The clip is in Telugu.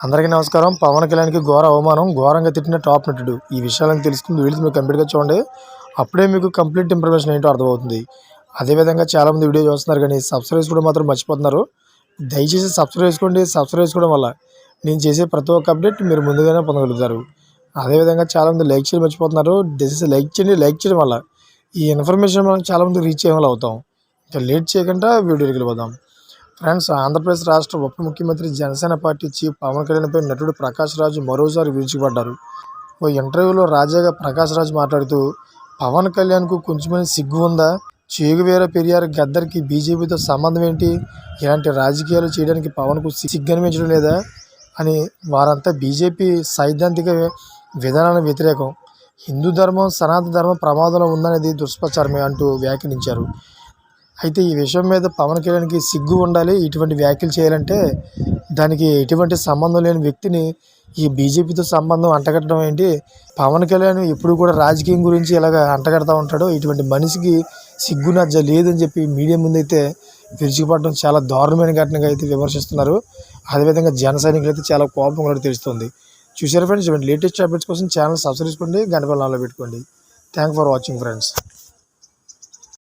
అందరికీ నమస్కారం. పవన్ కళ్యాణ్‌కి ఘోర అవమానం. ఘోరంగా తిట్టిన టాప్ నటుడు. ఈ విషయాలను తెలుసుకుని వీడియోస్ మీరు కంప్లీట్‌గా చూడండి. అప్పుడే మీకు కంప్లీట్ ఇన్ఫర్మేషన్ ఏంటో అర్థమవుతుంది. అదేవిధంగా చాలామంది వీడియో చూస్తున్నారు కానీ సబ్స్క్రైబ్ చేసుకోవడం మాత్రం మర్చిపోతున్నారు. దయచేసి సబ్స్క్రైబ్ చేసుకోండి. సబ్స్క్రైబ్ చేసుకోవడం వల్ల నేను చేసే ప్రతి ఒక్క అప్డేట్ మీరు ముందుగానే పొందగలుగుతారు. అదేవిధంగా చాలామంది లైక్ చేయడం మర్చిపోతున్నారు. దయచేసి లైక్ చేయండి. లైక్ చేయడం వల్ల ఈ ఇన్ఫర్మేషన్ మనం చాలామందికి రీచ్ అయ్యేలా అవుతాం. ఇంకా లేట్ చేయకుండా వీడియోకి వెళ్ళిపోదాం. ఫ్రెండ్స్, ఆంధ్రప్రదేశ్ రాష్ట్ర ఉప ముఖ్యమంత్రి జనసేన పార్టీ చీఫ్ పవన్ కళ్యాణ్పై నటుడు ప్రకాష్ రాజ్ మరోసారి విరుచుకుపడ్డారు. ఓ ఇంటర్వ్యూలో రాజాగా ప్రకాష్ రాజ్ మాట్లాడుతూ, పవన్ కళ్యాణ్కు కొంచెమైనా సిగ్గు ఉందా? చేగువేర పెరియార్ గద్దర్కి బీజేపీతో సంబంధం ఏంటి? ఇలాంటి రాజకీయాలు చేయడానికి పవన్కు సిగ్గు అనిపించడం లేదా అని వారంతా బీజేపీ సైద్ధాంతిక విధానానికి వ్యతిరేకం, హిందూ ధర్మం సనాతన ధర్మం ప్రమాదంలో ఉందనేది దుష్ప్రచారమే అంటూ వ్యాఖ్యానించారు. అయితే ఈ విషయం మీద పవన్ కళ్యాణ్కి సిగ్గు ఉండాలి. ఇటువంటి వ్యాఖ్యలు చేయాలంటే దానికి ఎటువంటి సంబంధం లేని వ్యక్తిని ఈ బీజేపీతో సంబంధం అంటగట్టడం ఏంటి? పవన్ కళ్యాణ్ ఎప్పుడు కూడా రాజకీయం గురించి ఇలాగ అంటగడతా ఉంటాడు. ఇటువంటి మనిషికి సిగ్గు నజ్జ లేదని చెప్పి మీడియా ముందైతే విరుచుకుపడడం చాలా దారుణమైన ఘటనగా అయితే విమర్శిస్తున్నారు. అదేవిధంగా జన సైనికులు అయితే చాలా కోపం కూడా తెలుస్తుంది. చూసారు ఫ్రెండ్స్, ఇటువంటి లేటెస్ట్ అప్డేట్స్ కోసం ఛానల్ సబ్స్క్రైబ్ చేసుకోండి, గంట బెల్ ఆన్లో పెట్టుకోండి. Thank for watching friends.